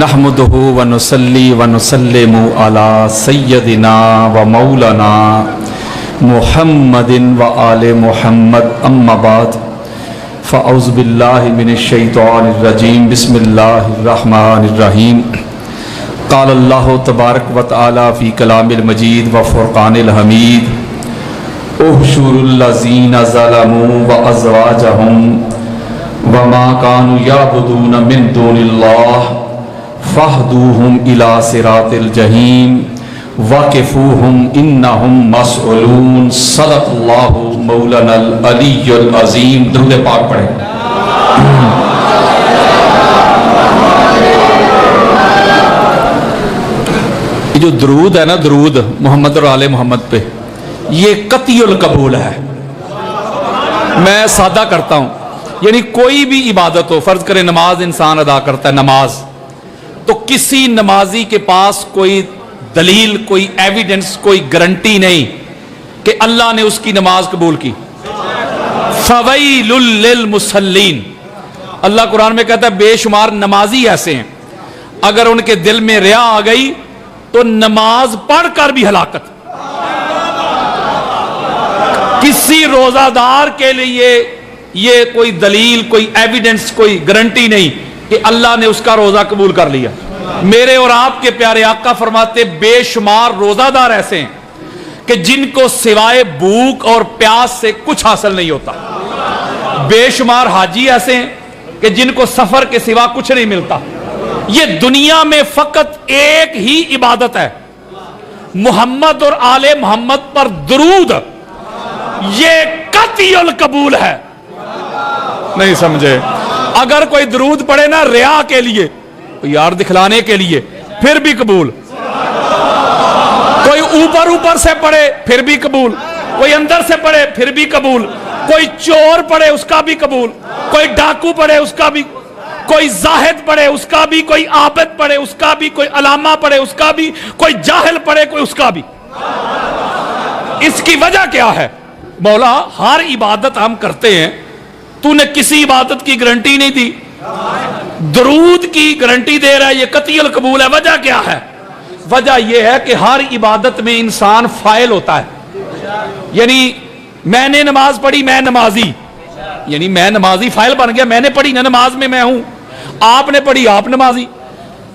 नहमदुहु व नुसल्ली व नुसल्लिमु अला सय्यदिना व मौलाना मुहम्मदिन व आले मुहम्मद अम्मा बाद फ़अऊज़ु बिल्लाहि मिनश शैतानिर रजीम बिस्मिल्लाहिर रहमानिर रहीम क़ाल अल्लाहु तबारक व तआला फ़ी कलामिल मजीद व फ़ुरक़ानिल हमीद उहशुरुल लज़ीना ज़लमू व अज़वाजहुम व मा कानू यअबुदून मिन दूनिल्लाह फ़हदूहुम इला सिरातिल जहीम वक़िफ़ूहुम इन्नहुम मसऊलून सदक़ल्लाहु मौलानल अलीयुल अज़ीम। दुरूद पाक पढ़ें। ये जो दुरूद है ना, दुरूद मोहम्मद और आले मोहम्मद पे, ये कतियुल कबूल है। मैं सादा करता हूँ, यानी कोई भी इबादत हो, फर्ज करे नमाज इंसान अदा करता है, नमाज, तो किसी नमाजी के पास कोई दलील, कोई एविडेंस, कोई गारंटी नहीं कि अल्लाह ने उसकी नमाज कबूल की। फ़वैलुल लिल मुसल्लीन, अल्लाह कुरान में कहता है बेशुमार नमाजी ऐसे हैं, अगर उनके दिल में रिया आ गई तो नमाज पढ़कर भी हलाकत। किसी रोजादार के लिए ये कोई दलील, कोई एविडेंस, कोई गारंटी नहीं कि अल्लाह ने उसका रोजा कबूल कर लिया। मेरे और आपके प्यारे आका फरमाते बेशुमार रोजादार ऐसे हैं कि जिनको सिवाय भूख और प्यास से कुछ हासिल नहीं होता। बेशुमार हाजी ऐसे हैं कि जिनको सफर के सिवा कुछ नहीं मिलता। ये दुनिया में फकत एक ही इबादत है, मोहम्मद और आले मोहम्मद पर दुरूद। ये कतियुल कबूल है। नहीं समझे? अगर कोई दुरूद पढ़े ना रिया के लिए, यार दिखलाने के लिए, फिर भी कबूल। कोई ऊपर ऊपर से पढ़े फिर भी कबूल, कोई अंदर से पढ़े फिर भी कबूल, कोई चोर पढ़े उसका भी कबूल, कोई डाकू पढ़े उसका भी, कोई जाहिद पढ़े उसका भी, कोई आबिद पढ़े उसका भी, कोई अलामा पढ़े उसका भी, कोई जाहिल पढ़े कोई उसका भी। इसकी वजह क्या है? मौला हर इबादत हम करते हैं, तूने किसी इबादत की गारंटी नहीं दी, दुरूद की गारंटी दे रहा है, ये कतियुल कबूल है। वजह क्या है? वजह यह है कि हर इबादत में इंसान फाइल होता है। यानी मैंने नमाज पढ़ी, मैं नमाजी, यानी मैं नमाजी फाइल बन गया। मैंने पढ़ी ना नमाज में मैं हूं, आपने पढ़ी आप नमाजी,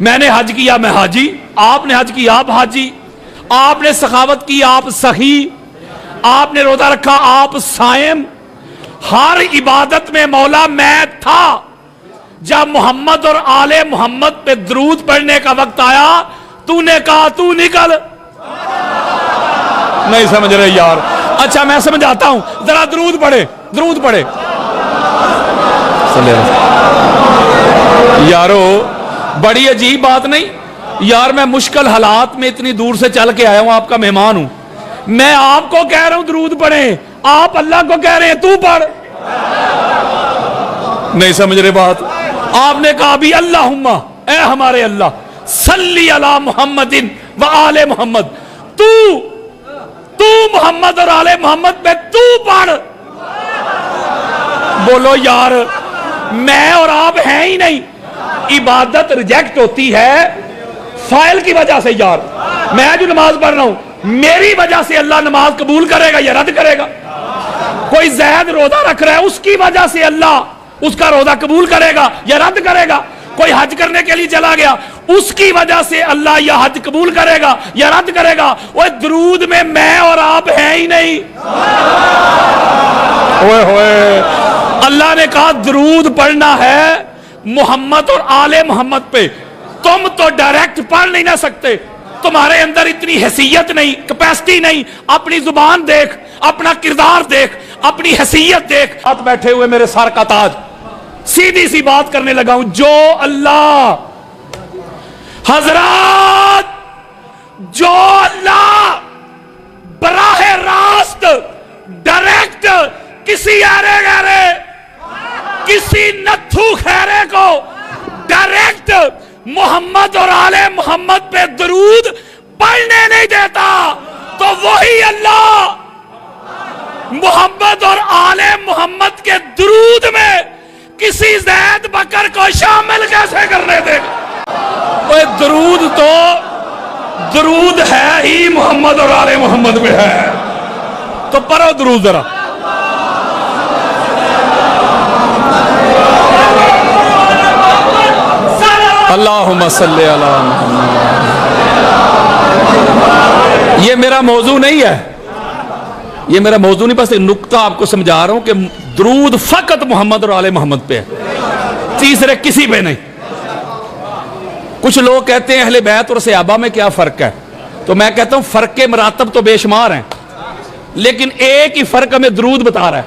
मैंने हज किया मैं हाजी, आपने हज किया आप हाजी, आपने सखावत की आप सही, आपने रोजा रखा आप सायम। हर इबादत में मौला मैं था। जब मोहम्मद और आले मोहम्मद पे दरूद पढ़ने का वक्त आया, तूने कहा तू निकल। नहीं समझ रहे यार? अच्छा मैं समझाता हूं, जरा दरूद पढ़े, दरूद पढ़े। यारो बड़ी अजीब बात नहीं यार, मैं मुश्किल हालात में इतनी दूर से चल के आया हूं, आपका मेहमान हूं, मैं आपको कह रहा हूं दरूद पढ़े, आप अल्लाह को कह रहे हैं तू पढ़। नहीं समझ रहे बात? आपने कहा भी अल्लाहुम्मा, ए हमारे अल्लाह, सल्ली अला मुहम्मदिन व आले मोहम्मद, तू मोहम्मद और आले मोहम्मद पे तू पढ़। बोलो यार, मैं और आप हैं ही नहीं। इबादत रिजेक्ट होती है फाइल की वजह से। यार मैं जो नमाज पढ़ रहा हूं, मेरी वजह से अल्लाह नमाज कबूल करेगा या रद्द करेगा? कोई ज़ैद रोजा रख रहा है, उसकी वजह से अल्लाह उसका रोजा कबूल करेगा या रद्द करेगा? कोई हज करने के लिए चला गया, उसकी वजह से अल्लाह या हज कबूल करेगा या रद्द करेगा? वो दरूद में मैं और आप हैं ही नहीं। ओए होए, अल्लाह ने कहा दरूद पढ़ना है मोहम्मद और आले मोहम्मद पे। तुम तो डायरेक्ट पढ़ नहीं ना सकते, तुम्हारे अंदर इतनी हैसियत नहीं, कैपेसिटी नहीं। अपनी जुबान देख, अपना किरदार देख, अपनी हैसियत देख। हाथ बैठे हुए मेरे सर का ताज, सीधी सी बात करने लगा हूं। जो अल्लाह हजरात, जो अल्लाह बराह रास्त डायरेक्ट किसी आरे गहरे, किसी नत्थू खैरे को डायरेक्ट मोहम्मद और आले मोहम्मद पे दरूद पढ़ने नहीं देता, तो वही अल्लाह मोहम्मद और आले मोहम्मद के दरूद में किसी ज़ैद बकर को शामिल कैसे करने देगा? درود تو درود ہے ہی محمد اور آل محمد میں ہے، تو پڑھو درود ذرا. اللہم صلی علی محمد. یہ میرا موضوع نہیں ہے، یہ میرا موضوع نہیں، بس ایک نکتہ آپ کو سمجھا رہا ہوں کہ درود فقط محمد اور آل محمد پہ ہے، تیسرے کسی پہ نہیں. کچھ لوگ کہتے ہیں اہل بیت اور صحابہ میں کیا فرق ہے، تو میں کہتا ہوں فرق کے مراتب تو بے شمار ہیں، لیکن ایک ہی فرق ہمیں درود بتا رہا ہے.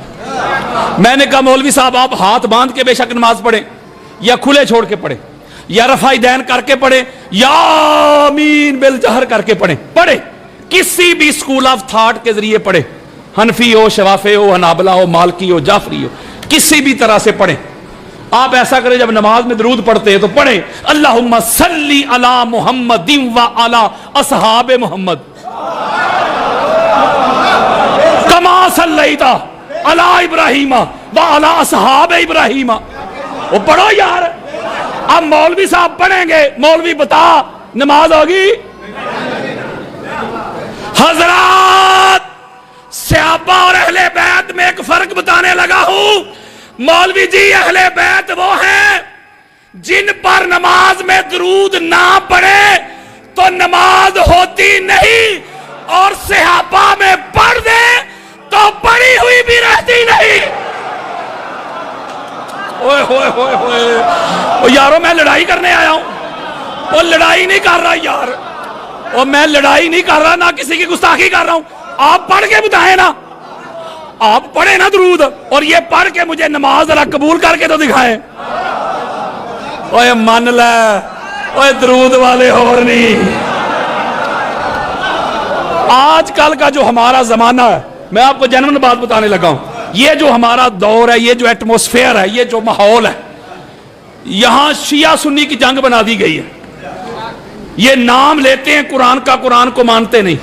میں نے کہا مولوی صاحب آپ ہاتھ باندھ کے بے شک نماز پڑھیں، یا کھلے چھوڑ کے پڑھیں، یا رفع دین کر کے پڑھیں، یا آمین بالجہر کر کے پڑھیں، کسی بھی سکول آف تھاٹ کے ذریعے پڑھیں، حنفی ہو، شوافی ہو، حنابلہ ہو، مالکی ہو، جعفری ہو، کسی بھی طرح سے پڑھیں. آپ ایسا کریں جب نماز میں درود پڑھتے ہیں تو پڑھیں اللہم صلی علی محمد و علی اصحاب محمد کما صلیت علی ابراہیم و علی اصحاب ابراہیم. وہ پڑھو یار. اب مولوی صاحب پڑھیں گے، مولوی بتا نماز ہوگی؟ حضرات صحابہ اور اہل بیت میں ایک فرق بتانے لگا ہوں. مولوی جی اہل بیت وہ ہیں جن پر نماز میں درود نہ پڑھے تو نماز ہوتی نہیں، اور صحابہ میں پڑھ دے تو پڑھی ہوئی بھی رہتی نہیں. اوئے ہوئے ہوئے ہوئے یارو میں لڑائی کرنے آیا ہوں، وہ لڑائی نہیں کر رہا یار، اور میں لڑائی نہیں کر رہا، نہ کسی کی گستاخی کر رہا ہوں. آپ پڑھ کے بتائیں نا، آپ پڑھیں نا درود، اور یہ پڑھ کے مجھے نماز ذرا قبول کر کے تو دکھائیں. اوے مان لے، اوے درود والے اور نہیں. آج کل کا جو ہمارا زمانہ ہے، میں آپ کو جنرل بات بتانے لگا ہوں، یہ جو ہمارا دور ہے، یہ جو ایٹموسفیئر ہے، یہ جو ماحول ہے، یہاں شیعہ سنی کی جنگ بنا دی گئی ہے. یہ نام لیتے ہیں قرآن کا، قرآن کو مانتے نہیں.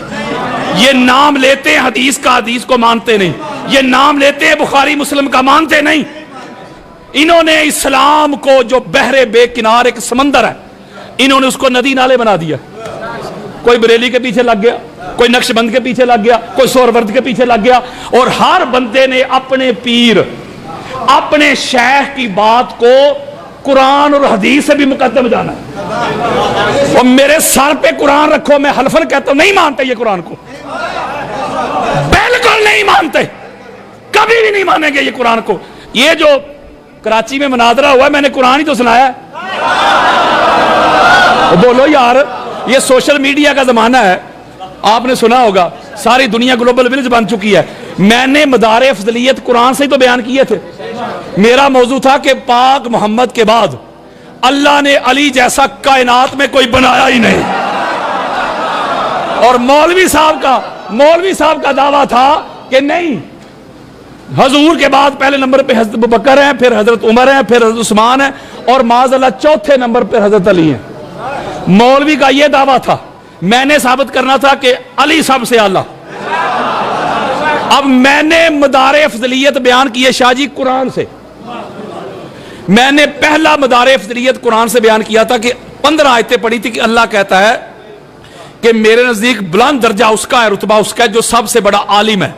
یہ نام لیتے ہیں حدیث کا، حدیث کو مانتے نہیں. یہ نام لیتے ہیں بخاری مسلم کا، مانتے نہیں. انہوں نے اسلام کو جو بحر بے کنار ایک سمندر ہے، انہوں نے اس کو ندی نالے بنا دیا. کوئی بریلی کے پیچھے لگ گیا، کوئی نقش بند کے پیچھے لگ گیا، کوئی سورورد کے پیچھے لگ گیا، اور ہر بندے نے اپنے پیر، اپنے شیخ کی بات کو قرآن اور حدیث سے بھی مقدم جانا ہے. اور میرے سر پہ قرآن رکھو، میں حلفاً کہتا ہوں نہیں مانتے یہ قرآن کو، بالکل نہیں مانتے، کبھی بھی نہیں مانیں گے یہ قرآن کو. یہ جو کراچی میں مناظرہ ہوا ہے، میں نے قرآن ہی تو سنایا ہے. بولو یار، یہ سوشل میڈیا کا زمانہ ہے، آپ نے سنا ہوگا، ساری دنیا گلوبل ولیج بن چکی ہے. میں نے مدار افضلیت قرآن سے ہی تو بیان کیے تھے. میرا موضوع تھا کہ پاک محمد کے بعد اللہ نے علی جیسا کائنات میں کوئی بنایا ہی نہیں. اور مولوی صاحب کا دعویٰ تھا کہ نہیں، حضور کے بعد پہلے نمبر پہ حضرت ابوبکر ہیں، پھر حضرت عمر ہیں، پھر حضرت عثمان ہیں، اور معاذ اللہ چوتھے نمبر پہ حضرت علی ہیں. مولوی کا یہ دعویٰ تھا. میں نے ثابت کرنا تھا کہ علی سب سے اعلیٰ. اب میں نے مدار افضلیت بیان کی ہے شاہ جی قرآن سے. میں نے پہلا مدار افضلیت قرآن سے بیان کیا تھا کہ 15 آیتیں پڑھی تھی کہ اللہ کہتا ہے کہ میرے نزدیک بلند درجہ اس کا ہے، رتبہ اس کا ہے جو سب سے بڑا عالم ہے،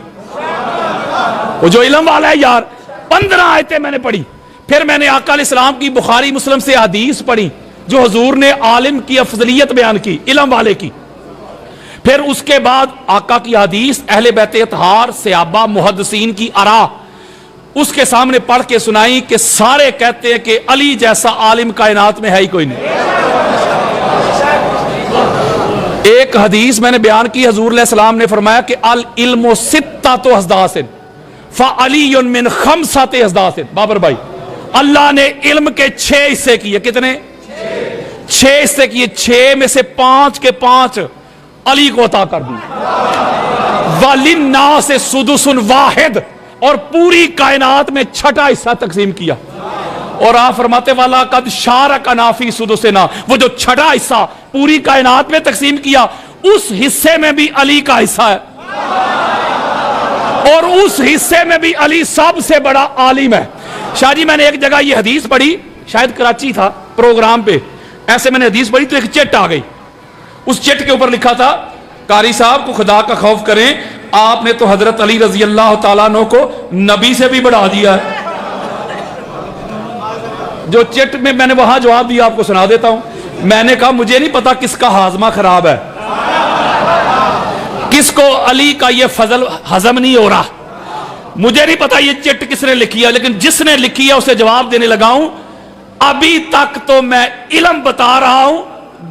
وہ جو علم والا ہے یار. 15 آیتیں میں نے پڑھی. پھر میں نے آقا علیہ السلام کی بخاری مسلم سے حدیث پڑھی جو حضور نے عالم کی افضلیت بیان کی، علم والے کی. پھر اس کے بعد آقا کی حدیث، اہل بیت اطہار، صحابہ، محدثین کی آراء اس کے سامنے پڑھ کے سنائی کہ سارے کہتے ہیں کہ علی جیسا عالم کائنات میں ہے ہی کوئی نہیں. ایک حدیث میں نے بیان کی، حضور علیہ السلام نے فرمایا کہ العلم ستۃ احداث فعلی من خمسۃ احداث. بابر بھائی، اللہ نے علم کے 6 حصے کیے. کتنے؟ 6 حصے کیے. 6 میں سے 5 کے 5 علی کو عطا کر دی. وَلِلنَّاسِ سُدُسٌ واحد، اور پوری کائنات میں 6واں حصہ تقسیم کیا. اور آپ فرماتے والا قد شارکنا فی سدسنا، وہ جو 6واں حصہ پوری کائنات میں تقسیم کیا، اس حصے میں بھی علی کا حصہ ہے، اور اس حصے میں بھی علی سب سے بڑا عالم ہے. شاہ جی میں نے ایک جگہ یہ حدیث پڑھی، شاید کراچی تھا پروگرام پہ، ऐसे मैंने हदीस पढ़ी तो एक चिट आ गई, उस चिट के ऊपर लिखा था, कारी साहब को खुदा का खौफ करें, आपने तो हजरत अली रजी अल्लाह तआला अन्हु को नबी से भी बढ़ा दिया है। जो चिट में मैंने वहां जवाब दिया आपको सुना देता हूं। मैंने कहा मुझे नहीं पता किसका हाजमा खराब है, किसको अली का ये फजल हजम नहीं हो रहा, मुझे नहीं पता ये चिट किसने लिखी है, लेकिन जिसने लिखी है उसे जवाब देने लगा हूं। अभी तक तो मैं इल्म बता रहा हूं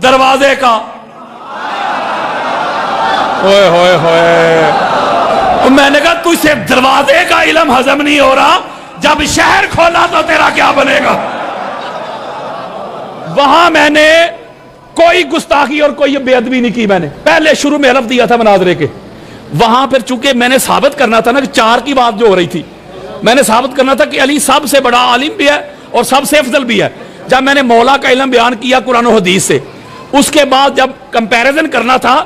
दरवाजे का। ओए होए होए, मैंने कहा तुझसे दरवाजे का इल्म हजम नहीं हो रहा, जब शहर खोला तो तेरा क्या बनेगा। वहां मैंने कोई गुस्ताखी और कोई बेअदबी नहीं की। मैंने पहले शुरू में हलफ दिया था मनाजरे के, वहां फिर चूंकि मैंने साबित करना था ना कि 4 की बात जो हो रही थी, मैंने साबित करना था कि अली सबसे बड़ा आलिम भी है और सबसे अफजल भी है। जब मैंने मौला का इल्म बयान किया कुरान और हदीस से, उसके बाद जब कंपैरिजन करना था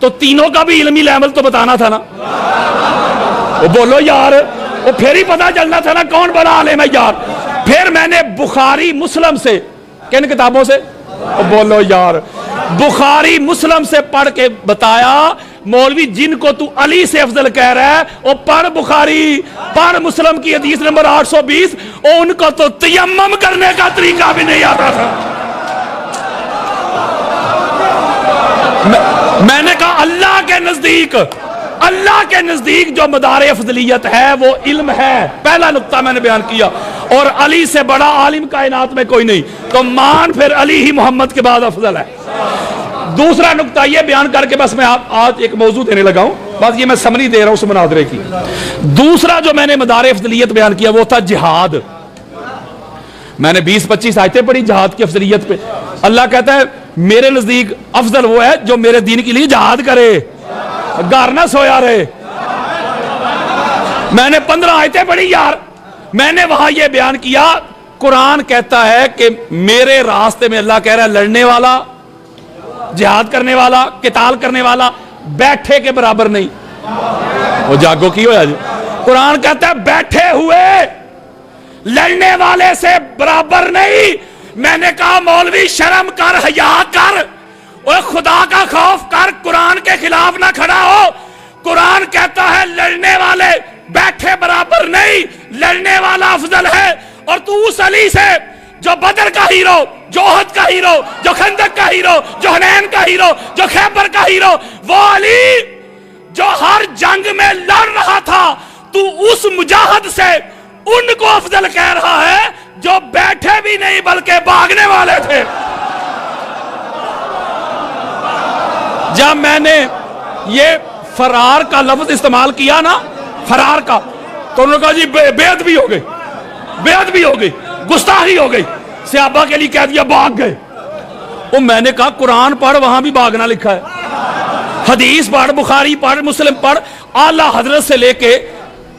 तो तीनों का भी इल्मी लेवल तो बताना था ना। वो बोलो यार, वो फिर ही पता चलना था ना कौन बड़ा आलिम है यार। फिर मैंने बुखारी मुस्लिम से, किन किताबों से, वो बोलो यार, बुखारी मुस्लिम से पढ़ के बताया, मौलवी जिनको तू अली से अफजल कह रहा है वो पढ़ बुखारी, पढ़ मुस्लिम की हदीस नंबर 820, उनको तो तयम्मुम करने का तरीका भी नहीं आता था। मैंने कहा अल्लाह के नजदीक जो मदारे अफजलियत है वो इल्म है, पहला नुक्ता मैंने बयान किया। और अली से बड़ा आलिम कायनात में कोई नहीं, तो मान फिर अली ही मोहम्मद के बाद अफजल है। दूसरा नुक्ता ये बयान करके बस मैं आज एक मौजू देने लगा हूं, बस ये मैं समरी दे रहा हूं उस मुनादरे की। दूसरा जो मैंने मदारे अफजलियत बयान किया वो था जिहाद। मैंने 20-25 आयतें पढ़ी जिहाद की अफजलियत पे। अल्लाह कहता है मेरे नजदीक अफजल वो है जो मेरे दीन के लिए जिहाद करे, घर ना सोया रहे। मैंने 15 आयतें पढ़ी यार। मैंने वहां यह बयान किया, कुरान कहता है कि मेरे रास्ते में, अल्लाह कह रहा है लड़ने वाला, जिहाद करने वाला, किताल करने वाला बैठे के बराबर नहीं। वो जागो की हो आज, कुरान कहता है बैठे हुए लड़ने वाले से बराबर नहीं। मैंने कहा मौलवी शर्म कर, हया कर, और खुदा का खौफ कर, कुरान के खिलाफ ना खड़ा हो। कुरान कहता है लड़ने वाले बैठे बराबर नहीं, लड़ने वाला अफजल है। और तू उस अली से जो बदर का हीरो, जो ओहद का हीरो, जो खंदक का हीरो, जो हुनैन का हीरो, जो खैबर का हीरो, वो अली जो हर जंग में लड़ रहा था, तू उस मुजाहिद से उनको अफजल कह रहा है जो बैठे भी नहीं बल्कि भागने वाले थे। जब मैंने ये फरार का लफ्ज इस्तेमाल किया ना, फरार का, तो उन्होंने कहा जी बेअदबी हो गई, बेअदबी हो गई, गुस्ताखी हो गई, सहाबा के लिए कह दिया भाग गए। वो मैंने कहा कुरान पढ़, वहां भी भागना लिखा है, हदीस पढ़, बुखारी पढ़, मुस्लिम पढ़, आला हजरत से लेके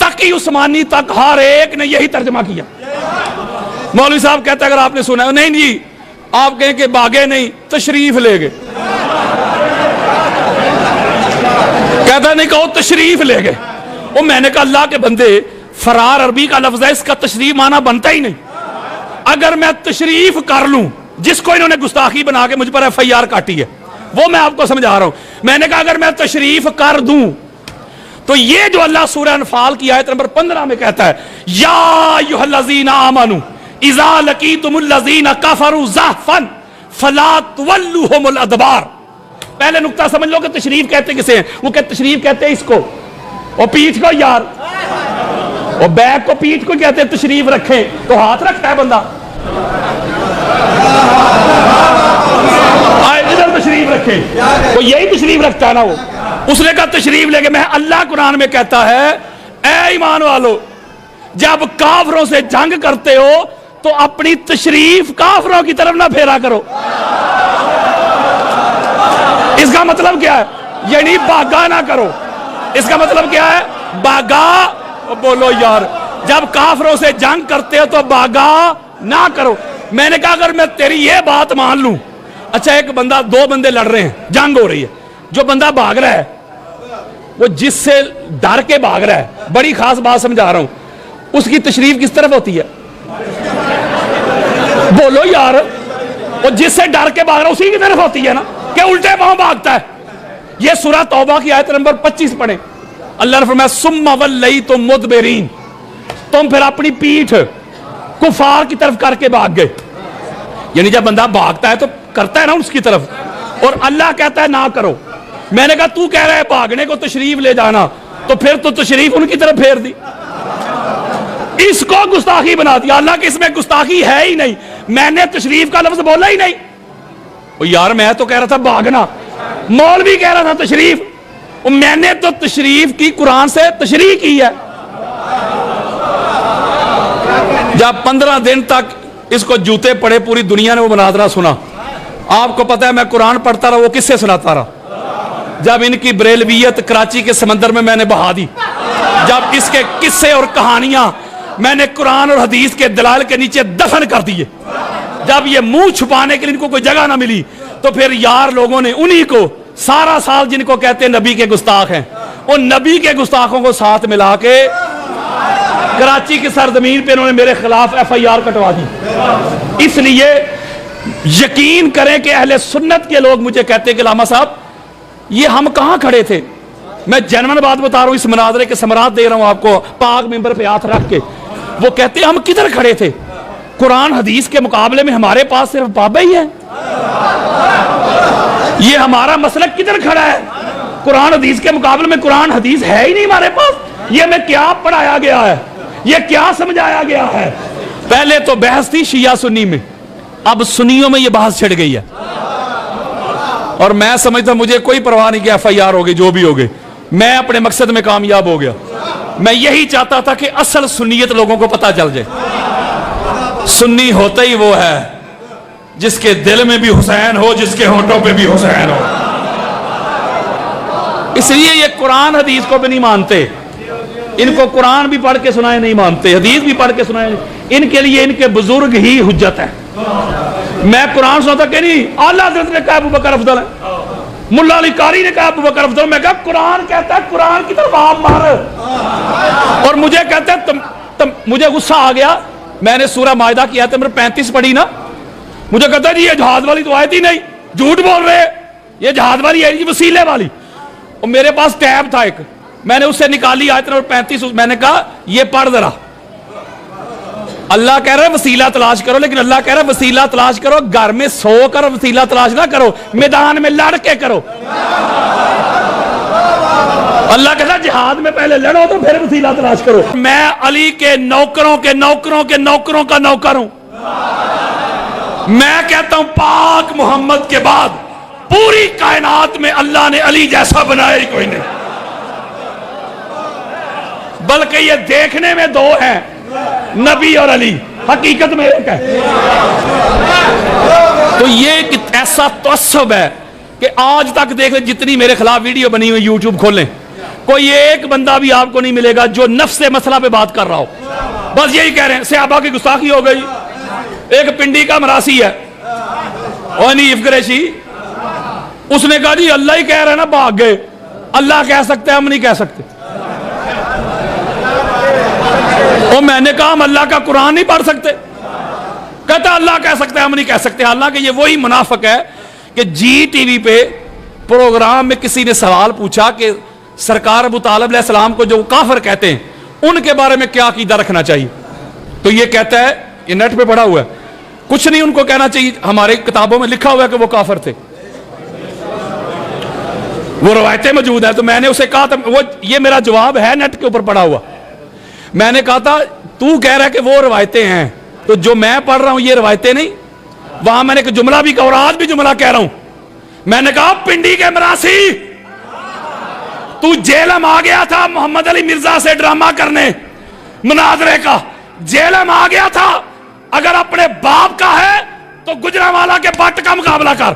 तकी उस्मानी तक हर एक ने यही तर्जमा किया। मौलवी साहब कहते अगर आपने सुना, नहीं जी आप कहें कि भागे नहीं, तशरीफ ले गए। कहता नहीं कहो तशरीफ ले गए। वो मैंने कहा अल्लाह के बंदे, फरार अरबी का लफ्ज है, इसका तशरीफ माना बनता ही नहीं। अगर मैं तशरीफ कर लूं, जिसको इन्होंने गुस्ताखी बना के मुझ पर FIR काटी है, वो मैं आपको समझा रहा हूं। मैंने कहा अगर मैं तशरीफ कर दूं तो ये जो अल्लाह सूरह अनफाल की आयत नंबर 15 में कहता है, या अय्युहल्लज़ीना आमनू इज़ा लकीतुमुल्लज़ीना कफरू ज़हफ़न फला तुवल्लूहुमुल अदबार। पहले नुक्ता समझ लो कि तशरीफ कहते किसे हैं। वो कहते तशरीफ कहते हैं इसको, और पीठ को यार, और बैग को पीठ को कहते हैं तशरीफ रखे, तो हाथ रखता है बंदा, इधर तशरीफ रखे, वो यही तशरीफ रखता है ना। वो उसने कहा तशरीफ लेके, मैं अल्लाह कुरान में कहता है ए ईमान वालो, जब काफरों से जंग करते हो तो अपनी तशरीफ काफरों की तरफ ना फेरा करो। इसका मतलब क्या है? यानी बागा ना करो। इसका मतलब क्या है? बागा, बोलो यार, जब काफरों से जंग करते हो तो बागा ना करो। मैंने कहा अगर मैं तेरी ये बात मान लूं, अच्छा एक बंदा, 2 बंदे लड़ रहे हैं, जंग हो रही है, जो बंदा भाग रहा है वो जिससे डर के भाग रहा है, बड़ी खास बात समझा रहा हूं, उसकी तशरीफ किस तरफ होती है? बोलो यार, وہ جس سے ڈر کے بھاگ رہا اسی کی طرف ہوتی ہے نا کہ الٹے پاؤں بھاگتا ہے. یہ سورہ توبہ کی آیت نمبر 25 پڑھیں. اللہ نے فرمایا ثم ولیتم مدبرین, تم پھر اپنی پیٹھ کفار کی طرف کر کے بھاگ گئے. یعنی جب بندہ بھاگتا ہے تو کرتا ہے نا اس کی طرف, اور اللہ کہتا ہے نہ کرو. میں نے کہا تو کہہ رہا ہے بھاگنے کو تشریف لے جانا, تو پھر تو تشریف ان کی طرف پھیر دی, اس کو گستاخی بنا دیا. اللہ کہ اس میں گستاخی ہے ہی نہیں, میں نے تشریف کا لفظ بولا ہی نہیں. یار میں تو کہہ رہا تھا بھاگنا, مولوی کہہ رہا تھا تشریف, میں نے تو تشریف کی قرآن سے تشریح کی ہے. جب 15 دن تک اس کو جوتے پڑے پوری دنیا نے وہ مناظرہ سنا. آپ کو پتا ہے میں قرآن پڑھتا رہا, وہ کس سے سناتا رہا. جب ان کی بریلویت کراچی کے سمندر میں میں نے بہا دی, جب اس کے قصے اور کہانیاں میں نے قرآن اور حدیث کے دلائل کے نیچے دفن کر دیے, جب یہ منہ چھپانے کے لیے ان کو کوئی جگہ نہ ملی, تو پھر یار لوگوں نے انہی کو سارا سال جن کو کہتے ہیں نبی کے گستاخ ہیں, ان نبی کے گستاخوں کو ساتھ ملا کے کراچی کی سرزمین پہ انہوں نے میرے خلاف FIR کٹوا دی. اس لیے یقین کریں کہ اہل سنت کے لوگ مجھے کہتے ہیں کہ علامہ صاحب یہ ہم کہاں کھڑے تھے. میں جنون بات بتا رہا ہوں, اس مناظرے کے ثمرات دے رہا ہوں آپ کو پاک ممبر پہ ہاتھ رکھ کے. وہ کہتے ہیں ہم کدھر کھڑے تھے, قرآن حدیث کے مقابلے میں ہمارے پاس صرف بابا ہی ہے. یہ ہمارا مسلک کدھر کھڑا ہے, قرآن حدیث کے مقابلے میں قرآن حدیث ہے ہی نہیں ہمارے پاس. یہ میں کیا پڑھایا گیا ہے, یہ کیا سمجھایا گیا ہے. پہلے تو بحث تھی شیعہ سنی میں, اب سنیوں میں یہ بحث چھڑ گئی ہے. اور میں سمجھتا مجھے کوئی پرواہ نہیں کہ FIR ہو گئی جو بھی ہو گئی, میں اپنے مقصد میں کامیاب ہو گیا. میں یہی چاہتا تھا کہ اصل سنیت لوگوں کو پتہ چل جائے. سنی ہوتا ہی وہ ہے جس کے دل میں بھی حسین ہو, جس کے ہونٹوں پہ بھی حسین ہو. اس لیے یہ قرآن حدیث کو بھی نہیں مانتے. ان کو قرآن بھی پڑھ کے سنائے نہیں مانتے, حدیث بھی پڑھ کے سنائے. ان کے لیے ان کے بزرگ ہی حجت ہے. میں قرآن سناتا کہ نہیں اعلیٰ حضرت نے کہا ابو بکر افضل ہے, ملا علی قاری نے کہا ابو بکر افضل. میں کہا قرآن کہتا ہے قرآن کی طرف آپ مار, اور مجھے کہتے ہیں مجھے غصہ آ گیا. میں نے سورہ مائدہ کی آیت نمبر 35 پڑھی نا, مجھے کہتا ہے جی یہ جہاد والی تو آیت ہی نہیں, جھوٹ بول رہے, یہ جہاد والی ہے جی وسیلے والی. اور میرے پاس ٹیب تھا ایک, میں نے اس سے نکالی آیت نمبر 35. میں نے کہا یہ پڑھ ذرا, اللہ کہہ رہا ہے وسیلہ تلاش کرو, لیکن اللہ کہہ رہا ہے وسیلہ تلاش کرو گھر میں سو کر وسیلہ تلاش نہ کرو, میدان میں لڑ کے کرو. اللہ کہتا ہے جہاد میں پہلے لڑو تو پھر وسیلہ تلاش کرو. میں علی کے نوکروں کے نوکروں کے نوکروں کا نوکر ہوں. میں کہتا ہوں پاک محمد کے بعد پوری کائنات میں اللہ نے علی جیسا بنایا ہی کوئی نہیں, بلکہ یہ دیکھنے میں دو ہیں, نبی اور علی, حقیقت میں ایک ہے. تو یہ ایک ایسا تعصب ہے کہ آج تک دیکھ لیں جتنی میرے خلاف ویڈیو بنی ہوئی یوٹیوب کھولیں, کوئی ایک بندہ بھی آپ کو نہیں ملے گا جو نفس مسئلہ پہ بات کر رہا ہو. بس یہی کہہ رہے ہیں صحابہ کی گستاخی ہو گئی. ایک پنڈی کا مراسی ہے حنیف قریشی, اس نے کہا جی اللہ ہی کہہ رہے ہیں نا بھاگ گئے, اللہ کہہ سکتے ہیں ہم نہیں کہہ سکتے. اور میں نے کہا ہم اللہ کا قرآن نہیں پڑھ سکتے. کہتا اللہ کہہ سکتے ہیں ہم نہیں کہہ سکتے. حالانکہ یہ وہی منافق ہے کہ جی ٹی وی پہ پروگرام میں کسی نے سوال پوچھا کہ سرکار ابو طالب علیہ السلام کو جو کافر کہتے ہیں ان کے بارے میں کیا عقیدہ رکھنا چاہیے. تو یہ کہتا ہے, یہ نیٹ پہ پڑھا ہوا ہے, کچھ نہیں ان کو کہنا چاہیے, ہمارے کتابوں میں لکھا ہوا ہے کہ وہ کافر تھے, وہ روایتیں موجود ہیں. تو میں نے اسے کہا تھا, وہ یہ میرا جواب ہے نیٹ کے اوپر پڑھا ہوا. میں نے کہا تھا تو کہہ رہا ہے کہ وہ روایتیں ہیں, تو جو میں پڑھ رہا ہوں یہ روایتیں نہیں. وہاں میں نے ایک جملہ بھی کہا اور آج بھی جملہ کہہ رہا ہوں. میں نے کہا پنڈی کے مراسی, تو جیلم آ گیا تھا محمد علی مرزا سے ڈرامہ کرنے مناظرے کا, جیلم آ گیا تھا. اگر اپنے باپ کا ہے تو گجرانوالا کے بٹ کا مقابلہ کر.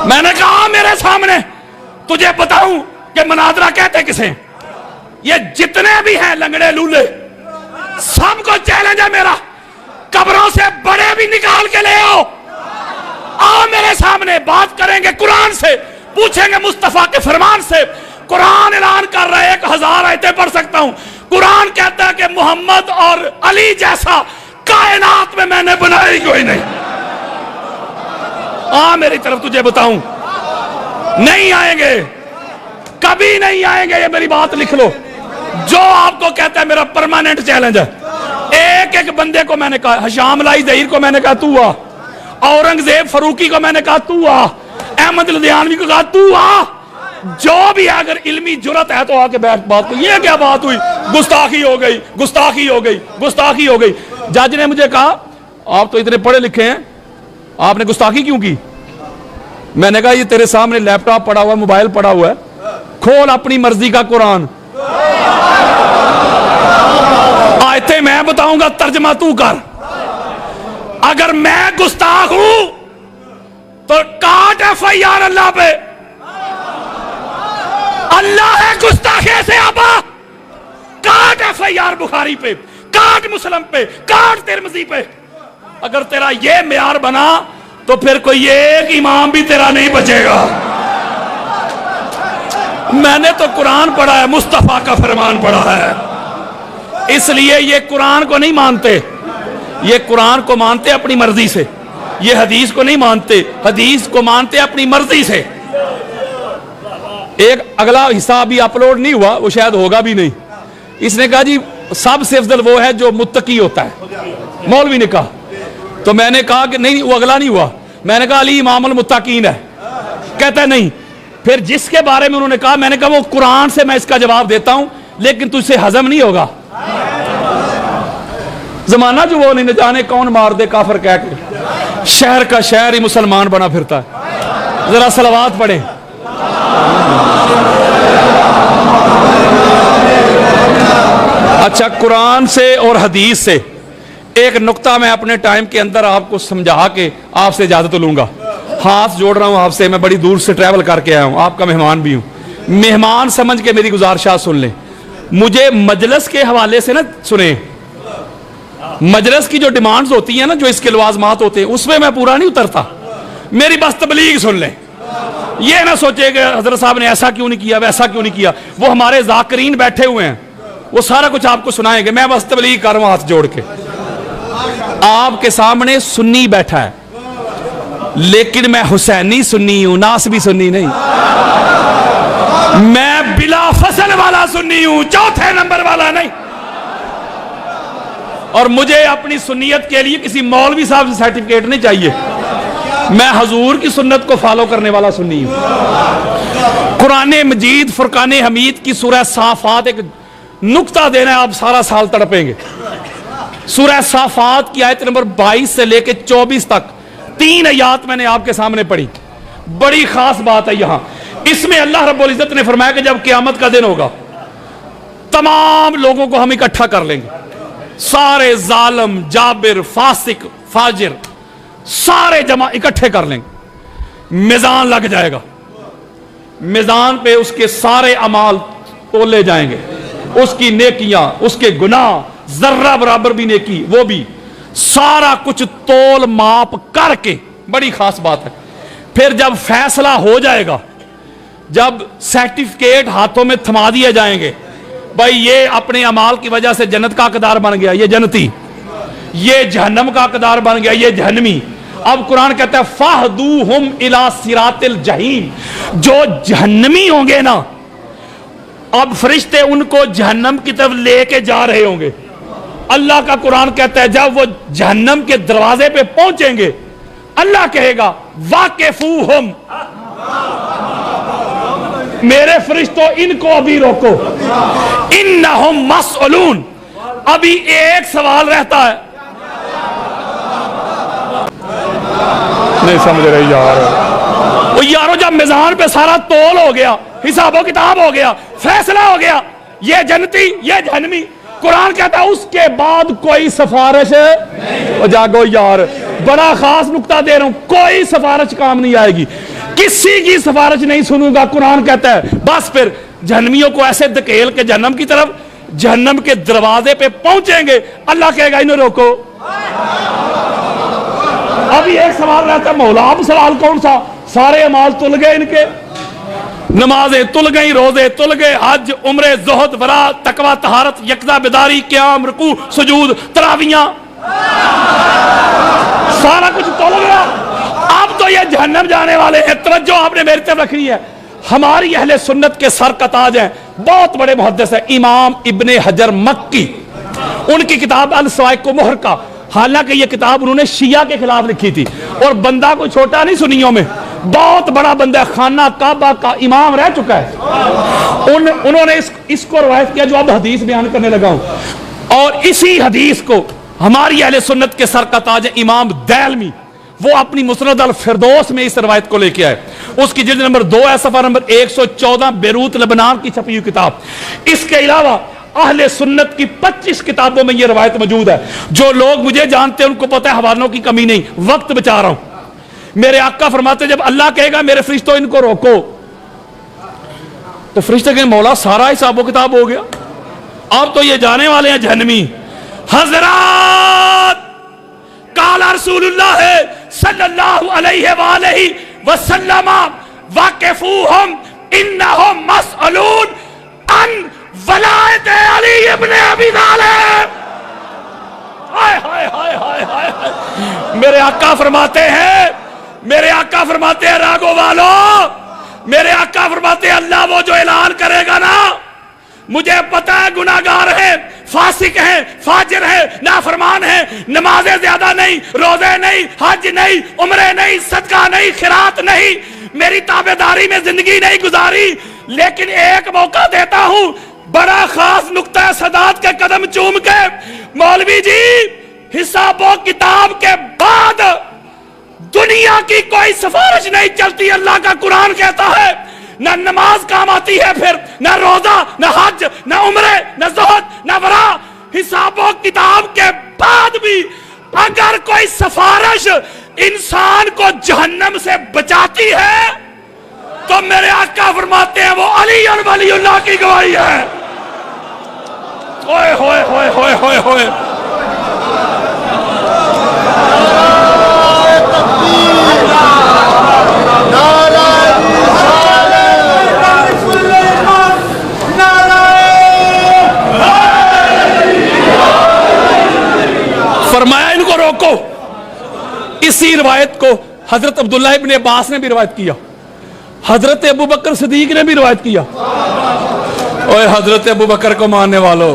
میں نے کہا میرے سامنے تجھے بتاؤں کہ مناظرہ کہتے کسے. یہ جتنے بھی ہیں لنگڑے لولے سب کو چیلنج ہے میرا, قبروں سے بڑے بھی نکال کے لے آؤ میرے سامنے, بات کریں گے قرآن سے, پوچھیں گے مصطفیٰ کے فرمان سے. قرآن اعلان کر رہا ہے 1000 آیتیں پڑھ سکتا ہوں. قرآن کہتا ہے کہ محمد اور علی جیسا کائنات میں نے بنائی کوئی نہیں. आ मेरी तरफ तुझे बताऊं, नहीं आएंगे, कभी नहीं आएंगे, ये मेरी बात लिख लो। जो आपको कहता है मेरा परमानेंट चैलेंज है, एक एक बंदे को मैंने कहा, हशाम लाई ज़हीर को मैंने कहा तू आ, औरंगजेब फरूकी को मैंने कहा तू आ, अहमद लुधियानवी को कहा तू आ, जो भी अगर इल्मी जुरत है तो आके बैठ बात को। ये क्या बात हुई, गुस्ताखी हो गई, गुस्ताखी हो गई, गुस्ताखी हो गई। जज ने मुझे कहा आप तो इतने पढ़े लिखे हैं, आपने गुस्ताखी क्यों की? मैंने कहा ये तेरे सामने लैपटॉप पड़ा हुआ, मोबाइल पड़ा हुआ है, खोल अपनी मर्जी का कुरान, आयतें मैं बताऊंगा, तर्जमा तू कर। अगर मैं गुस्ताख हूं तो काट FIR अल्लाह पे, अल्लाह है गुस्ताखे से आबा, काट FIR बुखारी पे, काट मुस्लिम पे, काट तिरमिज़ी पे। अगर तेरा ये मेयार बना तो फिर कोई एक इमाम भी तेरा नहीं बचेगा। मैंने तो कुरान पढ़ा है, मुस्तफा का फरमान पढ़ा है, इसलिए ये कुरान को नहीं मानते, ये कुरान को मानते अपनी मर्जी से, ये हदीस को नहीं मानते, हदीस को मानते अपनी मर्जी से। एक अगला हिस्सा अभी अपलोड नहीं हुआ, वो शायद होगा भी नहीं। इसने कहा जी सबसे अफजल वो है जो मुत्तकी होता है, मौलवी ने कहा। तो मैंने कहा कि नहीं, वो अगला नहीं हुआ। मैंने कहा अली इमामुल मुत्तकीन है, कहता है नहीं। फिर जिसके बारे में उन्होंने कहा, मैंने कहा वो कुरान से मैं इसका जवाब देता हूं, लेकिन तुझसे हजम नहीं होगा। जमाना जो वो नहीं जाने कौन मार दे काफर कह के, शहर का शहर ही मुसलमान बना फिरता है। जरा सलावात पढ़े। अच्छा, कुरान से और हदीस से एक नुक्ता मैं अपने टाइम के अंदर आपको समझा के आपसे इजाजत लूंगा। हाथ जोड़ रहा हूं आपसे, मैं बड़ी दूर से ट्रैवल करके आया हूं, आपका मेहमान भी हूं। मेहमान समझ के मेरी गुजारिशात सुन लें। मुझे मजलिस के हवाले से ना सुने, मजलिस की जो डिमांड्स होती है ना, जो इसके लवाजमात होते हैं, उसमें मैं पूरा नहीं उतरता। मेरी बस तबलीग सुन लें। ये ना सोचे कि हजरत साहब ने ऐसा क्यों नहीं किया, वैसा क्यों नहीं किया। वो हमारे जाकरीन बैठे हुए हैं, वो सारा कुछ आपको सुनाएंगे। मैं बस तबलीग कर रहा हूं हाथ जोड़ के। आपके सामने सुन्नी बैठा है, लेकिन मैं हुसैनी सुन्नी हूं, नासबी सुन्नी नहीं। मैं बिला फसल वाला सुन्नी हूं, चौथे नंबर वाला नहीं। और मुझे अपनी सुन्नियत के लिए किसी मौलवी साहब से सर्टिफिकेट नहीं चाहिए। मैं हजूर की सुन्नत को फॉलो करने वाला सुन्नी हूं। कुरान मजीद फुरकान हमीद की सूरह साफात, एक नुक्ता देना है, आप सारा साल तड़पेंगे। सूरह साफात की आयत नंबर 22 से लेकर 24 तक 3 आयात मैंने आपके सामने पढ़ी। बड़ी खास बात है यहां, इसमें अल्लाह रब्बुल इज्जत ने फरमाया कि जब क़यामत का दिन होगा, तमाम लोगों को हम इकट्ठा कर लेंगे, सारे जालिम, जाबिर, फासिक, फाजिर सारे जमा इकट्ठे कर लेंगे। मिजान लग जाएगा, मिजान पे उसके सारे अमाल तोले जाएंगे, उसकी नेकियां, उसके गुनाह, जर्रा बराबर भी नेकी, वो भी सारा कुछ तोल माप करके। बड़ी खास बात है। फिर जब फैसला हो जाएगा, जब सर्टिफिकेट हाथों में थमा दिए जाएंगे, भाई ये अपने अमाल की वजह से जन्नत का हकदार बन गया, ये जन्नती, ये जहन्नम का हकदार बन गया, ये जहन्नमी। अब कुरान कहता है फाहदूहुम इला सिरातिल जहीम, जो जहन्नमी होंगे ना, अब फरिश्ते उनको जहन्नम की तरफ लेके जा रहे होंगे। अल्लाह का कुरान कहता है जब वो जहन्नम के दरवाजे पे पहुंचेंगे, अल्लाह कहेगा वाकिफूहुम, मेरे फरिश्तों इनको अभी रोको, इन्नहुम मसऊलून, अभी एक सवाल रहता है। नहीं समझ रहे यार, वो यारो जब मिजान पे सारा तोल हो गया, हिसाबो किताब हो गया, फैसला हो गया, ये जन्नती ये जहन्नमी, कुरान कहता है उसके बाद कोई सिफारिश नहीं। जागो यार, बड़ा खास नुक्ता दे रहा हूं, कोई सिफारिश काम नहीं आएगी, किसी की सिफारिश नहीं सुनूंगा। कुरान कहता है बस फिर जहन्नमियों को ऐसे धकेल के जहन्नम की तरफ, जहन्नम के दरवाजे पे पहुंचेंगे, अल्लाह कहेगा इन्हें रोको। अभी एक सवाल रहता है, मौला अब सवाल कौन सा? सारे अमाल तुल गए इनके, नमाजें तुल गई, रोजे तुल गए, हज, उम्रे, ज़ुहद, वरा, तकवा, तहारत, यकदा, बेदारी, क़याम, रुकू, सुजूद, तरावियां, सारा कुछ तुल गया। अब تو یہ جہنم جانے والے ہیں. توجہ آپ نے میری طرف رکھنی ہے. ہماری اہل سنت کے سر کا تاج ہیں, بہت بڑے محدث ہیں, امام ابن حجر مکی. ان کی کتاب السوائق المحرقہ, حالانکہ یہ کتاب انہوں نے شیعہ کے خلاف لکھی تھی, اور بندہ کوئی چھوٹا نہیں سنیوں میں, بہت بڑا بندہ, خانہ کعبہ کا امام رہ چکا ہے. انہوں نے اس کو روایت کیا جو اب حدیث بیان کرنے لگا ہوں, اور اسی حدیث کو ہماری اہل سنت کے سر کا تاج ہے امام دیلمی, وہ اپنی مسند الفردوس میں اس روایت کو لے کے آئے. اس کی جلد نمبر 2 ہے, صفحہ نمبر 114, بیروت لبنان کی چھپی ہوئی کتاب. اس کے علاوہ اہل سنت کی 25 کتابوں میں یہ روایت موجود ہے. جو لوگ مجھے جانتے ہیں ان کو پتہ ہے حوالوں کی کمی نہیں. وقت بچا رہا ہوں. میرے آقا فرماتے جب اللہ کہے گا میرے فرشتوں ان کو روکو, تو فرشتے کہیں مولا سارا حساب و کتاب ہو گیا, اب تو یہ جانے والے ہیں جہنمی. حضرات قال رسول اللہ صلی اللہ علیہ وآلہ وسلم واقفوہم انہم مسئلون عن ولایت علی ابن ابی طالب. ہائے ہائے ہائے ہائے ہائے. میرے آقا فرماتے ہیں, میرے آقا فرماتے ہیں راگو والو, میرے آقا فرماتے ہیں اللہ وہ جو اعلان کرے گا نا, مجھے پتا ہے گناہگار ہیں, فاسق ہیں, فاجر ہیں, نافرمان ہیں, نمازیں زیادہ نہیں, روزے نہیں, حج نہیں, عمرے نہیں, صدقہ نہیں, خیرات نہیں, میری تابعداری میں زندگی نہیں گزاری, لیکن ایک موقع دیتا ہوں, بڑا خاص نقطہ صدات کے قدم چوم کے, مولوی جی حساب و کتاب کے بعد دنیا کی کوئی سفارش نہیں چلتی. اللہ کا قرآن کہتا ہے نہ نماز کام آتی ہے, پھر نہ روزہ, نہ حج, نہ عمرے, نہ زہد, نہ ورا. حساب و کتاب کے بعد بھی اگر کوئی سفارش انسان کو جہنم سے بچاتی ہے تو میرے آقا فرماتے ہیں وہ علی اور ولی اللہ کی گواہی ہے. ہوئے ہوئے ہوئے ہوئے ہوئے ہوئے. فرمایا ان کو روکو. اسی روایت کو حضرت عبداللہ ابن عباس نے بھی روایت کیا, حضرت ابو بکر صدیق نے بھی روایت کیا. اوے حضرت ابو بکر کو ماننے والو,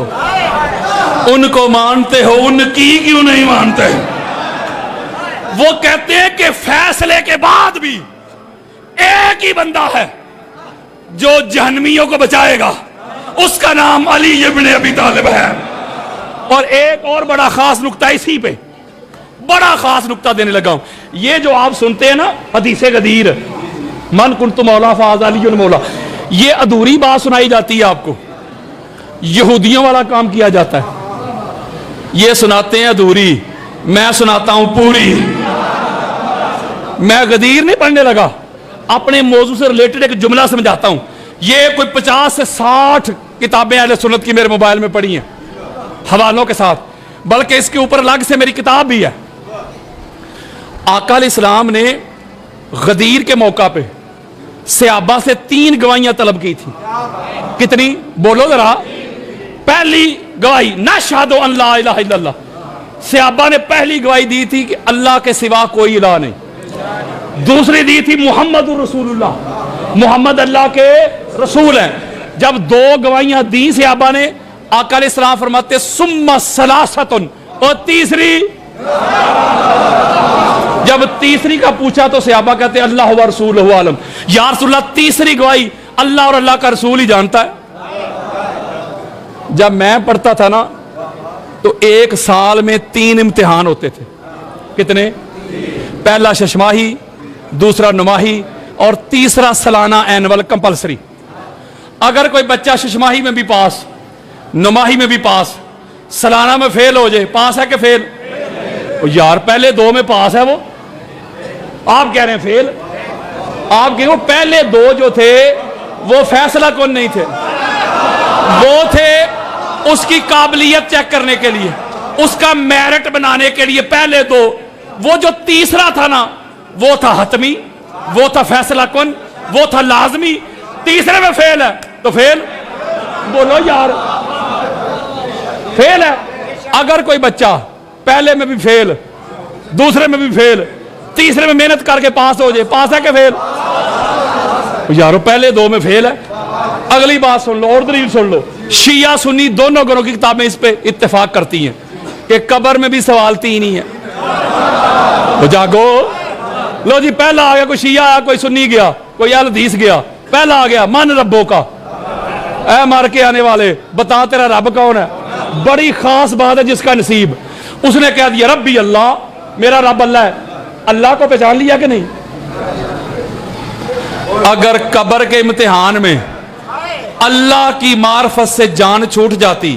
ان کو مانتے ہو, ان کی کیوں نہیں مانتے؟ وہ کہتے ہیں کہ فیصلے کے بعد بھی ایک ہی بندہ ہے جو جہنمیوں کو بچائے گا, اس کا نام علی ابن ابی طالب ہے. اور ایک اور بڑا خاص نقطہ اسی پہ, بڑا خاص نقطہ دینے لگا ہوں. یہ جو آپ سنتے ہیں نا حدیث غدیر, من کنت مولا فاز علی مولا, یہ ادھوری بات سنائی جاتی ہے آپ کو, یہودیوں والا کام کیا جاتا ہے. یہ سناتے ہیں ادھوری, میں سناتا ہوں پوری. میں غدیر نہیں پڑھنے لگا, اپنے موضوع سے ریلیٹڈ ایک جملہ سمجھاتا ہوں. یہ کوئی 50 سے 60 کتابیں اہل سنت کی میرے موبائل میں پڑھی ہیں حوالوں کے ساتھ, بلکہ اس کے اوپر الگ سے میری کتاب بھی ہے. آقا علیہ السلام نے غدیر کے موقع پہ صحابہ سے 3 گواہیاں طلب کی تھی. کتنی بولو ذرا؟ پہلی گواہی نشہد ان لا الہ الا اللہ, صحابہ نے پہلی گواہی دی تھی کہ اللہ کے سوا کوئی الہ نہیں. دوسری دی تھی محمد رسول اللہ, محمد اللہ کے رسول ہیں. جب 2 گواہیاں دی صحابہ نے, آقا علیہ السلام فرماتے ثم ثلاثۃ, اور تیسری. جب تیسری کا پوچھا تو صحابہ کہتے اللہ و رسولہ عالم. یا رسول اللہ تیسری گواہی اللہ اور اللہ کا رسول ہی جانتا ہے. جب میں پڑھتا تھا نا تو 1 سال میں 3 امتحان ہوتے تھے. کتنے؟ پہلا ششماہی, دوسرا نماہی, اور تیسرا سالانہ اینول کمپلسری. اگر کوئی بچہ ششماہی میں بھی پاس, نماہی میں بھی پاس, سالانہ میں فیل ہو جائے, پاس ہے کہ فیل؟ یار پہلے 2 میں پاس ہے وہ, آپ کہہ رہے ہیں فیل. آپ کہہ رہے ہیں پہلے 2 جو تھے وہ فیصلہ کون نہیں تھے, وہ تھے اس کی قابلیت چیک کرنے کے لیے, اس کا میرٹ بنانے کے لیے پہلے 2. وہ جو تیسرا تھا نا وہ تھا حتمی, وہ تھا فیصلہ کن, وہ تھا لازمی. تیسرے میں فیل ہے تو فیل. بولو یار فیل ہے. اگر کوئی بچہ پہلے میں بھی فیل, دوسرے میں بھی فیل, तीसरे में मेहनत करके पास हो जाए। पास है कि फेल? यारो पहले दो में फेल है। अगली बात सुन लो और दलील सुन लो। शिया सुन्नी दोनों घरों की किताबें इस पे इत्तेफाक करती हैं कि कब्र में भी सवाल तीन ही है। तो जागो, लो जी, पहला आ गया, कोई शिया आया, कोई सुन्नी गया, कोई अल हदीस गया। पहला आ गया, मन रब्बों का, ऐ मर के आने वाले बता तेरा रब कौन है। बड़ी खास बात है जिसका नसीब। उसने कह दिया रब्बी अल्लाह, मेरा रब अल्लाह है। अल्लाह को पहचान लिया कि नहीं? अगर कब्र के इम्तिहान में अल्लाह की मार्फत से जान छूट जाती,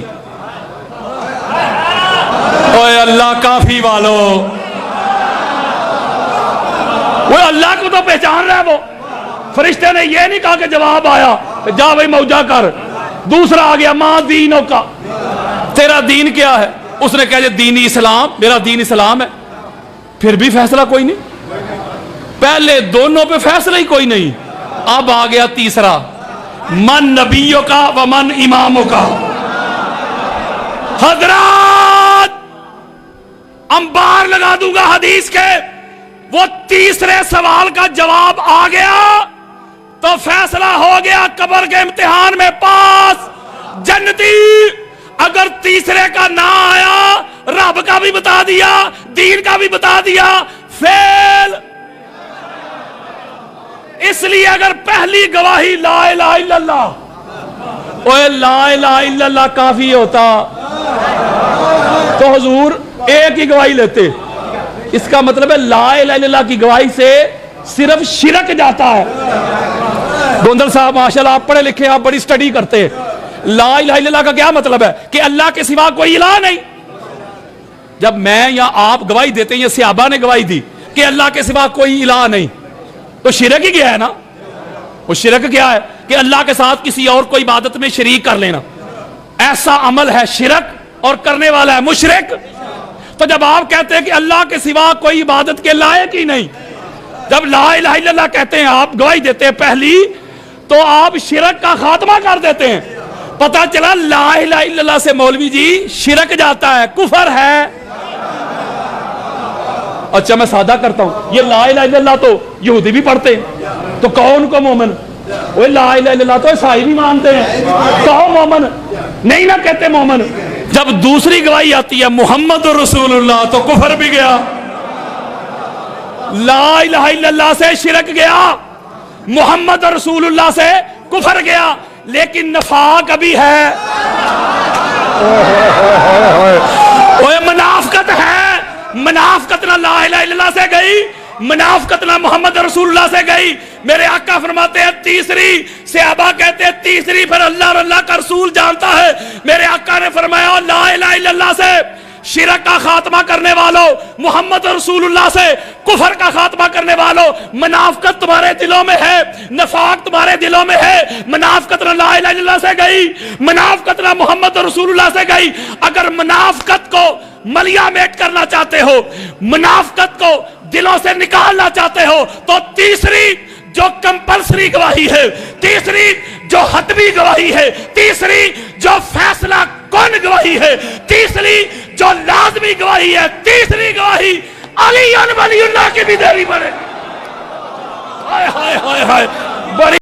ओए अल्लाह काफी वालों, वो अल्लाह को तो पहचान रहा है। वो फरिश्ते ने ये नहीं कहा कि जवाब आया जा भाई मौजा कर। दूसरा आ गया मां दीनों का, तेरा दीन क्या है? उसने कहा दीन इस्लाम, मेरा दीन इस्लाम है। फिर भी फैसला कोई नहीं। पहले दोनों पे फैसला ही कोई नहीं। अब आ गया तीसरा, मन नबियों का व मन इमामों का। हजरात अंबार लगा दूंगा हदीस के, वो तीसरे सवाल का जवाब आ गया तो फैसला हो गया कब्र के इम्तिहान में पास, जन्नती। अगर तीसरे का ना आया, रब का भी बता दिया, दीन का भी बता दिया, फेल। इसलिए अगर पहली गवाही ला इलाहा इल्लल्लाह, ओए ला इलाहा इल्लल्लाह काफी होता तो हुजूर एक ही गवाही लेते। इसका मतलब है ला इलाहा इल्लल्लाह की गवाही से सिर्फ शिरक जाता है। गोंदल साहब माशाल्लाह आप पढ़े लिखे, आप बड़ी स्टडी करते हैं। ला इलाहा इल्लल्लाह का क्या मतलब है? कि अल्लाह के सिवा कोई इलाह नहीं। जब मैं या आप गवाही देते हैं, या सहाबा ने गवाही दी कि अल्लाह के सिवा कोई इलाह नहीं, तो शिरक ही क्या है ना? वो शिरक क्या है? कि अल्लाह के साथ किसी और को इबादत में शरीक कर लेना। ऐसा अमल है शिरक, और करने वाला है मुशरिक। तो जब आप कहते हैं कि अल्लाह के सिवा कोई इबादत के लायक ही नहीं, जब ला इलाहा इल्लल्लाह कहते हैं, आप गवाही देते हैं पहली, तो आप शिरक का खात्मा कर देते हैं। पता चला ला इलाहा इल्लल्लाह से मौलवी जी शिरक जाता है, कुफर है। अच्छा मैं सादा करता हूं, ये ला इलाहा इल्लल्लाह तो यहूदी भी पढ़ते हैं, तो कौन को मोमिन? वो ला इलाहा इल्लल्लाह तो ईसाई भी मानते हैं, कहो मोमिन नहीं ना कहते मोमिन। जब दूसरी गवाही आती है मुहम्मद रसूलुल्लाह, तो कुफर भी गया। ला इलाहा इल्लल्लाह से शिरक गया, मुहम्मद रसूलुल्लाह से कुफर गया, लेकिन नफाक अभी है। ओए मुनाफकत है। मुनाफकत ना ला इलाहा इल्लल्लाह से गई, मुनाफकत ना मोहम्मद रसूलुल्लाह से गई। मेरे आका फरमाते हैं तीसरी, सहाबा कहते हैं तीसरी, फिर अल्लाह और अल्लाह का रसूल जानता है। मेरे आका ने फरमाया ला इलाहा इल्लल्लाह से शिरक का खात्मा करने वालों, मोहम्मद रसूलुल्लाह से कुफर का खात्मा करने वालों, मुनाफकत तुम्हारे दिलों में है, नफाक तुम्हारे दिलों में है। मुनाफकत ना ला इलाहा इल्लल्लाह से गई, मुनाफकत ना मोहम्मद रसूलुल्लाह से गई। अगर मुनाफकत को मलियामेट करना चाहते हो, मुनाफकत को दिलों से निकालना चाहते हो, तो तीसरी जो कंपल्सरी गवाही है, तीसरी जो हतमी गवाही है, तीसरी जो फैसला कौन गवाही है, तीसरी जो लाजमी गवाही है, तीसरी गवाही अली वलीउल्लाह की भी देनी पड़ेगी। हाय हाय हाय हाय, बड़ी